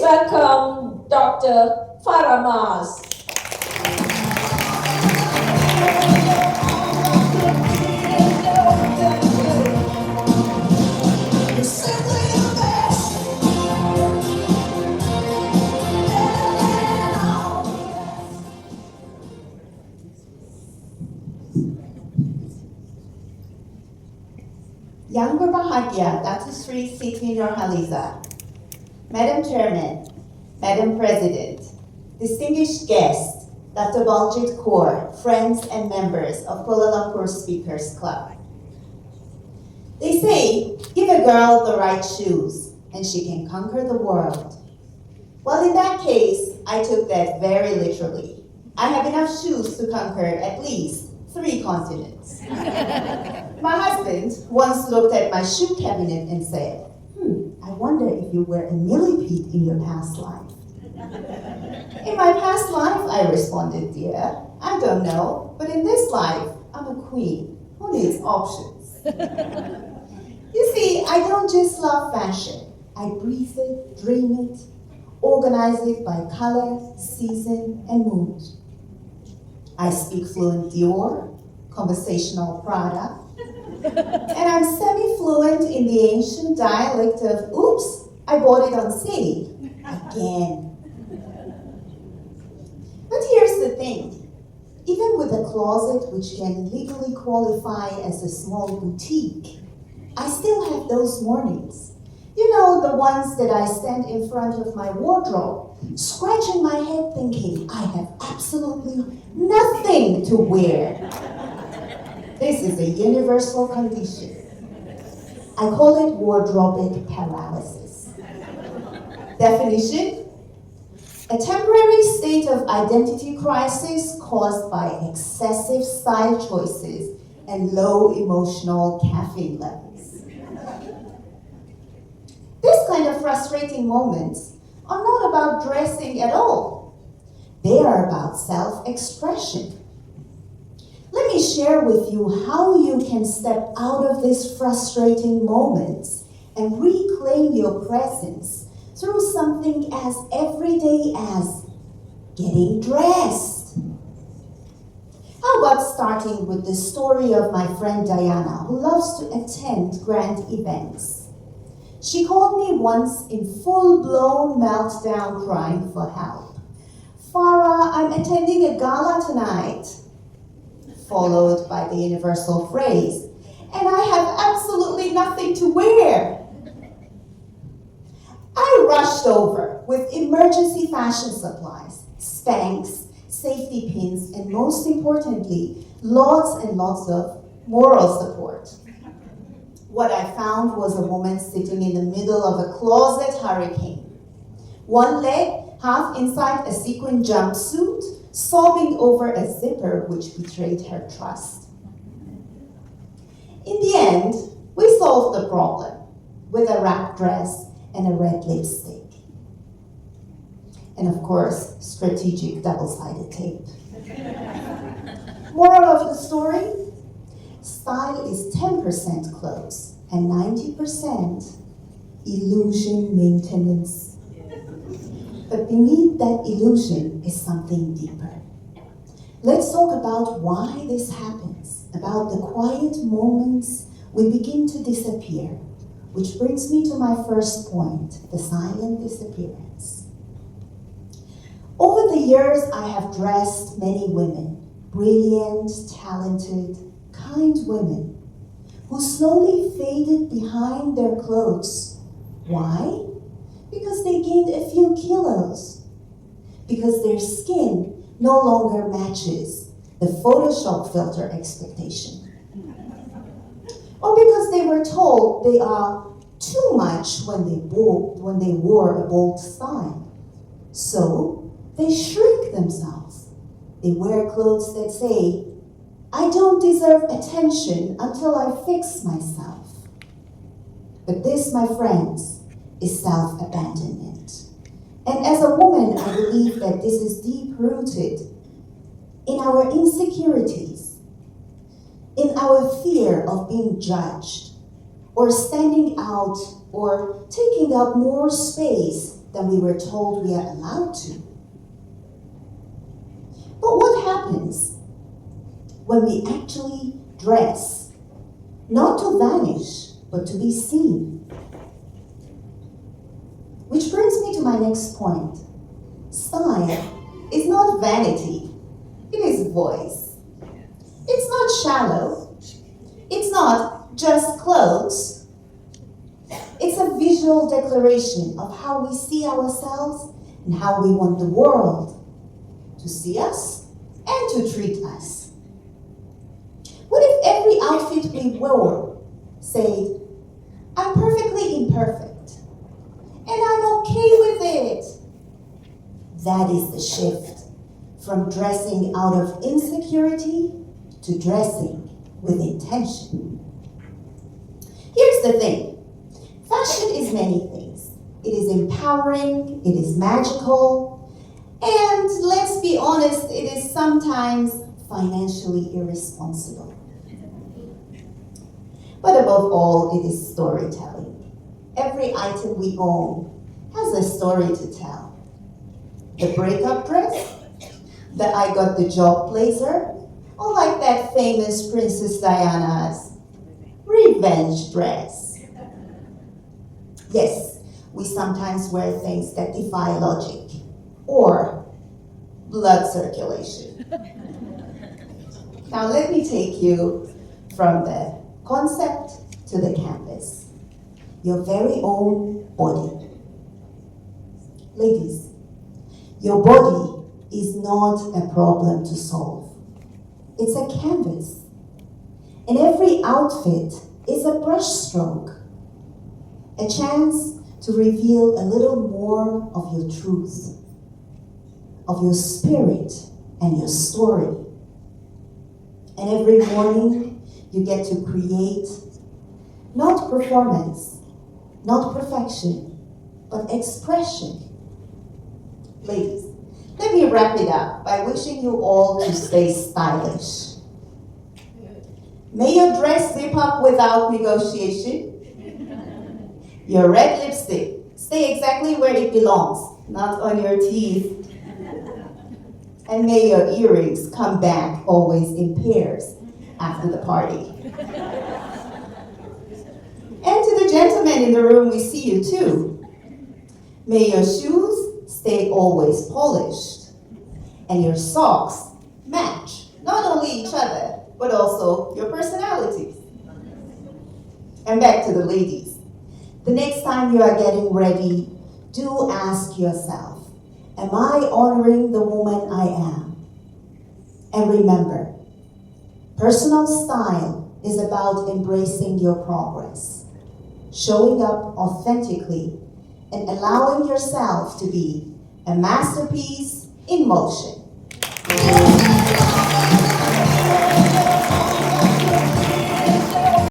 Please welcome Dr. Fara. Yang Berbahagia, Dr. Siti Nurhaliza, Madam Chairman, Madam President, distinguished guests, Dr. Baljit Kaur, friends and members of Kuala Lumpur Speakers Club. They say, give a girl the right shoes and she can conquer the world. Well, in that case, I took that very literally. I have enough shoes to conquer at least 3 continents. My husband once looked at my shoe cabinet and said, I wonder if you were a millipede in your past life. In my past life, I responded, dear, I don't know, but in this life, I'm a queen who needs options. You see, I don't just love fashion. I breathe it, dream it, organize it by color, season, and mood. I speak fluent Dior, conversational Prada, and I'm semi-fluent in the ancient dialect of, oops, I bought it on Siti, again. But here's the thing, even with a closet which can legally qualify as a small boutique, I still have those mornings. You know, the ones that I stand in front of my wardrobe, scratching my head thinking, I have absolutely nothing to wear. This is a universal condition. I call it wardrobic paralysis. Definition: a temporary state of identity crisis caused by excessive style choices and low emotional caffeine levels. This kind of frustrating moments are not about dressing at all. They are about self-expression. Let me share with you how you can step out of these frustrating moments and reclaim your presence through something as everyday as getting dressed. How about starting with the story of my friend Diana, who loves to attend grand events. She called me once in full-blown meltdown crying for help. Fara, I'm attending a gala tonight. Followed by the universal phrase, and I have absolutely nothing to wear. I rushed over with emergency fashion supplies, Spanx, safety pins, and most importantly, lots and lots of moral support. What I found was a woman sitting in the middle of a closet hurricane. One leg half inside a sequin jumpsuit, sobbing over a zipper which betrayed her trust. In the end, we solved the problem with a wrap dress and a red lipstick. And of course, strategic double-sided tape. Moral of the story? Style is 10% clothes and 90% illusion maintenance. But beneath that illusion is something deeper. Let's talk about why this happens, about the quiet moments we begin to disappear, which brings me to my first point, the silent disappearance. Over the years, I have dressed many women, brilliant, talented, kind women, who slowly faded behind their clothes. Why? Because they gained a few kilos. Because their skin no longer matches the Photoshop filter expectation. Or because they were told they are too much when they wore a bold style. So they shrink themselves. They wear clothes that say, I don't deserve attention until I fix myself. But this, my friends, is self-abandonment. And as a woman, I believe that this is deep-rooted in our insecurities, in our fear of being judged, or standing out, or taking up more space than we were told we are allowed to. But what happens when we actually dress, not to vanish, but to be seen? Which brings me to my next point. Style is not vanity, it is voice. It's not shallow. It's not just clothes. It's a visual declaration of how we see ourselves and how we want the world to see us and to treat us. What if every outfit we wore said, I'm perfectly imperfect, and I'm okay with it? That is the shift from dressing out of insecurity to dressing with intention. Here's the thing. Fashion is many things. It is empowering, it is magical, and let's be honest, it is sometimes financially irresponsible. But above all, it is storytelling. Every item we own has a story to tell. The breakup dress, the I got the job blazer, or like that famous Princess Diana's revenge dress. Yes, we sometimes wear things that defy logic or blood circulation. Now let me take you from the concept to the canvas. Your very own body. Ladies, your body is not a problem to solve. It's a canvas. And every outfit is a brushstroke. A chance to reveal a little more of your truth, of your spirit and your story. And every morning you get to create not performance, not perfection, but expression. Ladies, let me wrap it up by wishing you all to stay stylish. May your dress zip up without negotiation. Your red lipstick stay exactly where it belongs, not on your teeth. And may your earrings come back always in pairs after the party. And to the gentlemen in the room, we see you too. May your shoes stay always polished, and your socks match not only each other, but also your personalities. And back to the ladies. The next time you are getting ready, do ask yourself, am I honoring the woman I am? And remember, personal style is about embracing your progress, showing up authentically, and allowing yourself to be a masterpiece in motion.